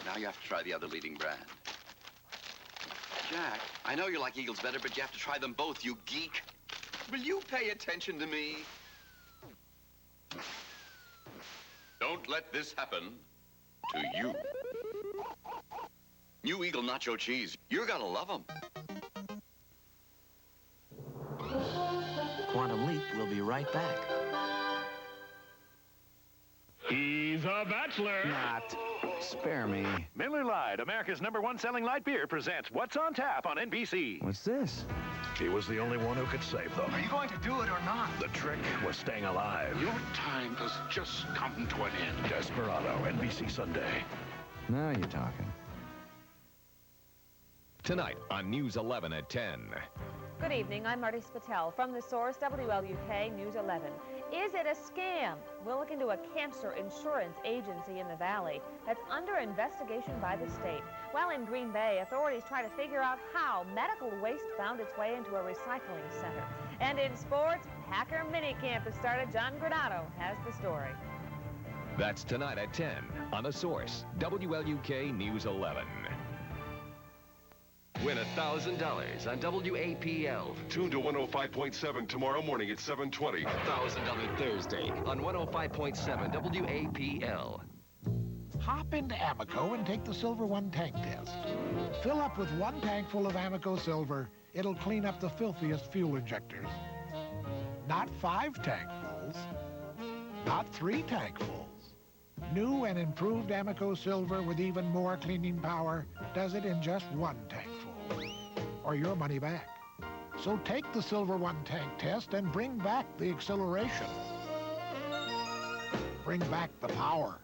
Jack, now you have to try the other leading brand. Jack, I know you like Eagles better, but you have to try them both, you geek. Will you pay attention to me? Don't let this happen to you. New Eagle nacho cheese. You're gonna love them. Quantum Leap will be right back. He's a bachelor. Not. Spare me. Miller Lite, America's #1 selling light beer, presents What's on Tap on NBC. What's this? He was the only one who could save them. Are you going to do it or not? The trick was staying alive. Your time has just come to an end. Desperado, NBC Sunday. Now you're talking. Tonight on News 11 at 10. Good evening, I'm Marty Spatel from The Source, WLUK News 11. Is it a scam? We'll look into a cancer insurance agency in the Valley that's under investigation by the state. While in Green Bay, authorities try to figure out how medical waste found its way into a recycling center. And in sports, Packer minicamp has started. John Granado has the story. That's tonight at 10 on The Source, WLUK News 11. Win $1,000 on WAPL. Tune to 105.7 tomorrow morning at 7:20. $1,000 Thursday on 105.7 WAPL. Hop into Amoco and take the Silver One tank test. Fill up with 1 tank full of Amoco Silver. It'll clean up the filthiest fuel injectors. Not 5 tankfuls. Not 3 tankfuls. New and improved Amoco Silver with even more cleaning power does it in just 1 tankful. Or your money back. So take the Silver One tank test and bring back the acceleration. Bring back the power.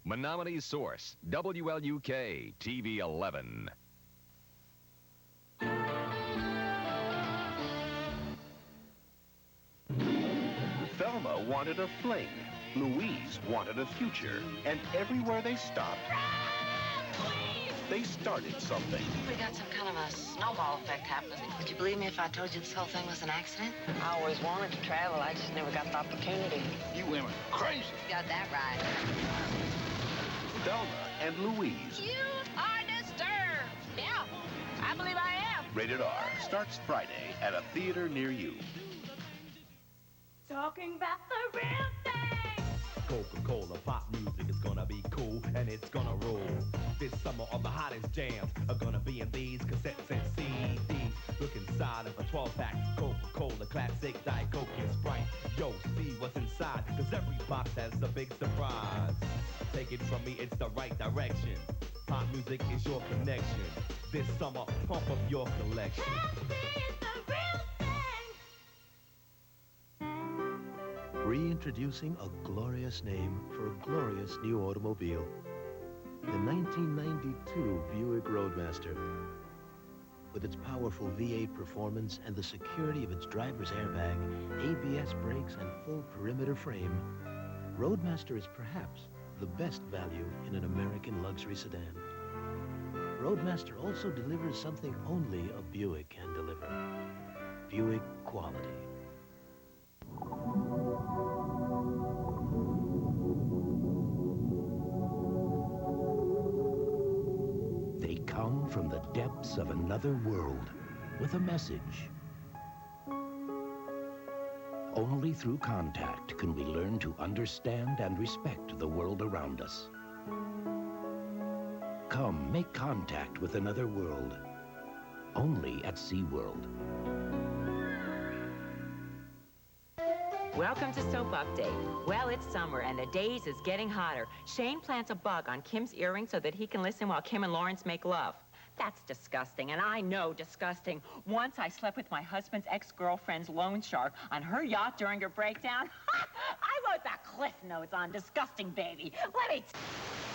Menominee Source, WLUK-TV 11. Thelma wanted a fling. Louise wanted a future. And everywhere they stopped, they started something. We got some kind of a snowball effect happening. Would you believe me if I told you this whole thing was an accident? I always wanted to travel. I just never got the opportunity. You women crazy. Got that right. Thelma and Louise. You are disturbed. Yeah, I believe I am. Rated R. Starts Friday at a theater near you. Talking about the real thing. Coca-Cola pop music is gonna be cool and it's gonna roll. This summer all the hottest jams are gonna be in these cassettes and CDs. Look inside of a 12-pack Coca-Cola classic, Diet Coke and Sprite. Yo, see what's inside, cause every box has a big surprise. Take it from me, it's the right direction. Pop music is your connection. This summer, pump up your collection. Reintroducing a glorious name for a glorious new automobile. The 1992 Buick Roadmaster. With its powerful V8 performance and the security of its driver's airbag, ABS brakes, and full perimeter frame, Roadmaster is perhaps the best value in an American luxury sedan. Roadmaster also delivers something only a Buick can deliver. Buick quality. They come from the depths of another world with a message. Only through contact can we learn to understand and respect the world around us. Come, make contact with another world. Only at SeaWorld. Welcome to Soap Update. Well, it's summer and the days is getting hotter. Shane plants a bug on Kim's earring so that he can listen while Kim and Lawrence make love. That's disgusting, and I know disgusting. Once I slept with my husband's ex-girlfriend's loan shark on her yacht during her breakdown. I wrote the cliff notes on disgusting, baby. Let me...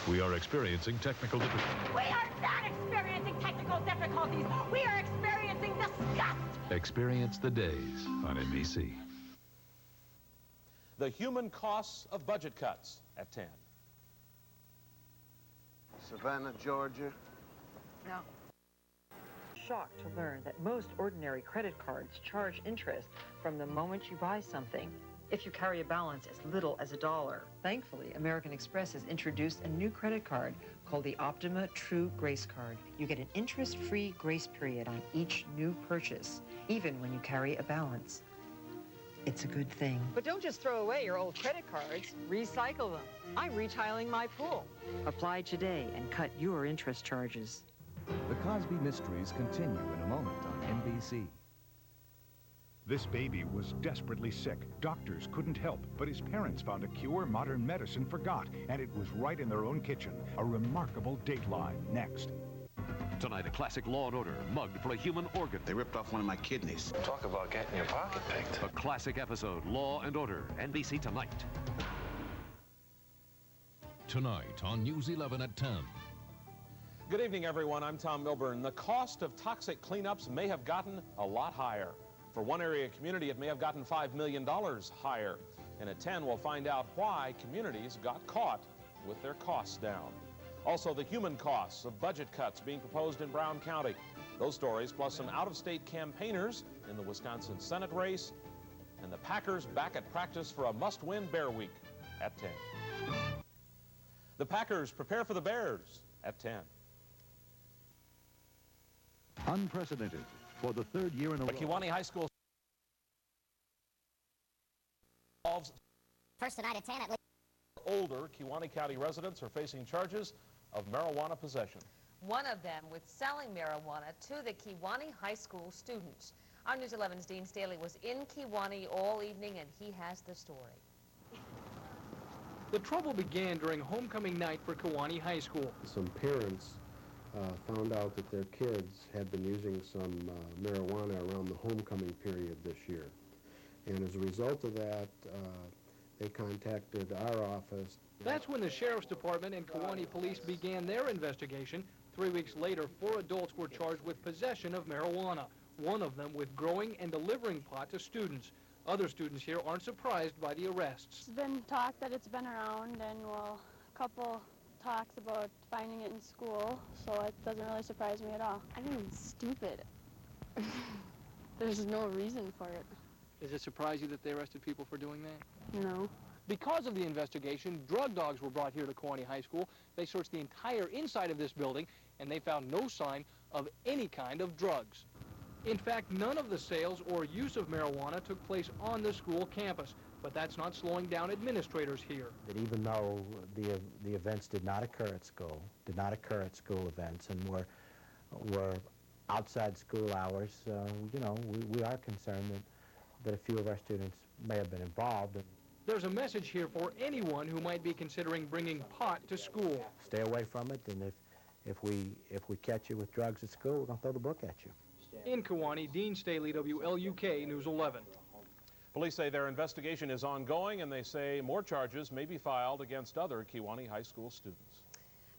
We are experiencing technical difficulties. We are not experiencing technical difficulties. We are experiencing disgust. Experience the days on NBC. The human costs of budget cuts at 10. Savannah, Georgia. No. Shocked to learn that most ordinary credit cards charge interest from the moment you buy something. if you carry a balance as little as $1. Thankfully, American Express has introduced a new credit card called the Optima True Grace Card. You get an interest-free grace period on each new purchase, even when you carry a balance. It's a good thing. But don't just throw away your old credit cards. Recycle them. I'm retiling my pool. Apply today and cut your interest charges. The Cosby Mysteries continue in a moment on NBC. This baby was desperately sick. Doctors couldn't help, but his parents found a cure modern medicine forgot, and it was right in their own kitchen. A remarkable Dateline next. Tonight, a classic Law & Order, mugged for a human organ. They ripped off one of my kidneys. Talk about getting your pocket picked. A classic episode, Law & Order, NBC tonight. Tonight on News 11 at 10. Good evening, everyone. I'm Tom Milburn. The cost of toxic cleanups may have gotten a lot higher. For one area community, it may have gotten $5 million higher. And at 10, we'll find out why communities got caught with their costs down. Also, the human costs of budget cuts being proposed in Brown County. Those stories, plus some out-of-state campaigners in the Wisconsin Senate race, and the Packers back at practice for a must-win Bear Week at 10. The Packers prepare for the Bears at 10. Unprecedented for the third year in a row. Kewanee High School involves first tonight at 10 at least. Older Kewanee County residents are facing charges of marijuana possession. One of them with selling marijuana to the Kewanee High School students. Our News 11's Dean Staley was in Kewanee all evening, and he has the story. The trouble began during homecoming night for Kewanee High School. Some parents found out that their kids had been using some marijuana around the homecoming period this year. And as a result of that, they contacted our office. That's when the Sheriff's Department and Kewanee Police began their investigation. 3 weeks later, 4 adults were charged with possession of marijuana, one of them with growing and delivering pot to students. Other students here aren't surprised by the arrests. It's been talked that it's been around, and, well, a couple talks about finding it in school, so it doesn't really surprise me at all. I think it's stupid. There's no reason for it. Does it surprise you that they arrested people for doing that? No. Because of the investigation, drug dogs were brought here to Kewanee High School. They searched the entire inside of this building, and they found no sign of any kind of drugs. In fact, none of the sales or use of marijuana took place on the school campus, but that's not slowing down administrators here. That even though the events did not occur at school, events, and were outside school hours, you know, we are concerned that a few of our students may have been involved. There's a message here for anyone who might be considering bringing pot to school. Stay away from it, and if we catch you with drugs at school, we're going to throw the book at you. In Kewanee, Dean Staley, WLUK News 11. Police say their investigation is ongoing, and they say more charges may be filed against other Kewanee High School students.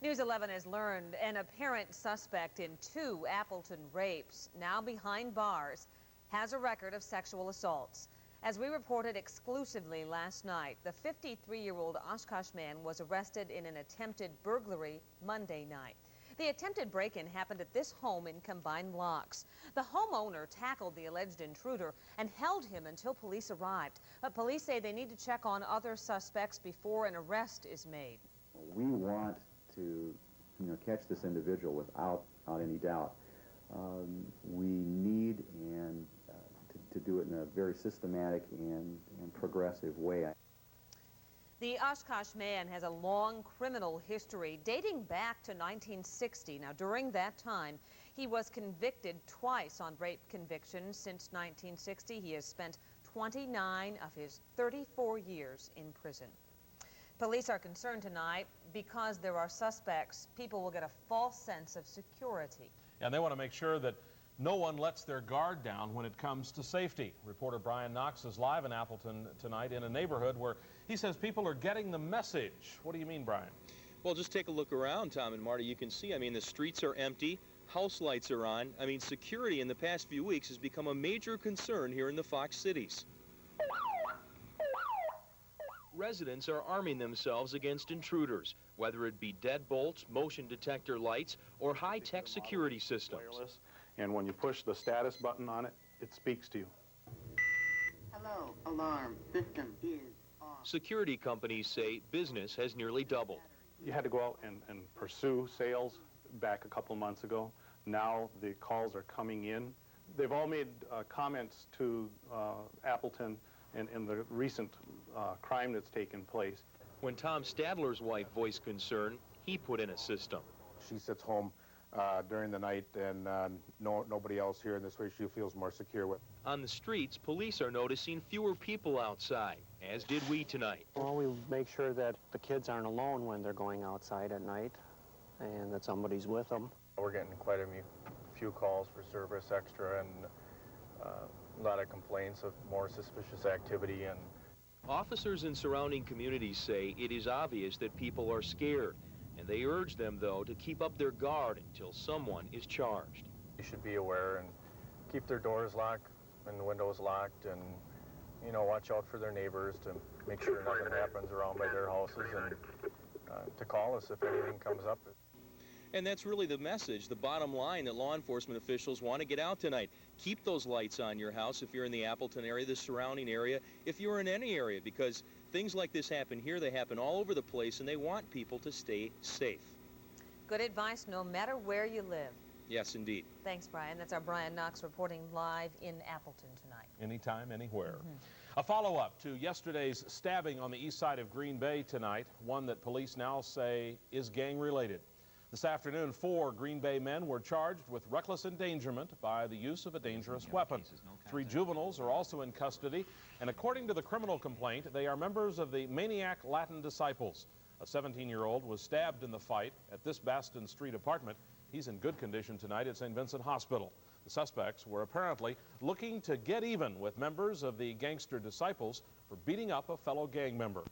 News 11 has learned an apparent suspect in 2 Appleton rapes, now behind bars, has a record of sexual assaults. As we reported exclusively last night, the 53-year-old Oshkosh man was arrested in an attempted burglary Monday night. The attempted break-in happened at this home in Combined Locks. The homeowner tackled the alleged intruder and held him until police arrived. But police say they need to check on other suspects before an arrest is made. We want to, catch this individual without any doubt. We need to do it in a very systematic and progressive way. The Oshkosh man has a long criminal history dating back to 1960. Now, during that time, he was convicted twice on rape convictions. Since 1960, he has spent 29 of his 34 years in prison. Police are concerned tonight because there are suspects. People will get a false sense of security. And they want to make sure that no one lets their guard down when it comes to safety. Reporter Brian Knox is live in Appleton tonight in a neighborhood where he says people are getting the message. What do you mean, Brian? Well, just take a look around, Tom and Marty. You can see, the streets are empty, house lights are on. Security in the past few weeks has become a major concern here in the Fox cities. Residents are arming themselves against intruders, whether it be deadbolts, motion detector lights, or high-tech security systems. And when you push the status button on it, it speaks to you. Hello, alarm. Victim is on. Security companies say business has nearly doubled. You had to go out and pursue sales back a couple of months ago. Now the calls are coming in. They've all made comments to Appleton and the recent crime that's taken place. When Tom Stadler's wife voiced concern, he put in a system. She sits home during the night and nobody else here, and this way she feels more secure with. On the streets, police are noticing fewer people outside, as did we tonight. Well, we make sure that the kids aren't alone when they're going outside at night and that somebody's with them. We're getting quite a few calls for service extra and a lot of complaints of more suspicious activity. And officers in surrounding communities say it is obvious that people are scared, and they urge them, though, to keep up their guard until someone is charged. They should be aware and keep their doors locked and the windows locked, and, you know, watch out for their neighbors to make sure nothing happens around by their houses, and to call us if anything comes up. And that's really the message, the bottom line that law enforcement officials want to get out tonight. Keep those lights on your house if you're in the Appleton area, the surrounding area, if you're in any area, because things like this happen here, they happen all over the place, and they want people to stay safe. Good advice no matter where you live. Yes, indeed. Thanks, Brian. That's our Brian Knox reporting live in Appleton tonight. Anytime, anywhere. A follow-up to yesterday's stabbing on the east side of Green Bay tonight, one that police now say is gang-related. This afternoon, 4 Green Bay men were charged with reckless endangerment by the use of a dangerous weapon. 3 juveniles are also in custody, and according to the criminal complaint, they are members of the Maniac Latin Disciples. A 17-year-old was stabbed in the fight at this Baston Street apartment. He's in good condition tonight at St. Vincent Hospital. The suspects were apparently looking to get even with members of the gangster disciples for beating up a fellow gang member.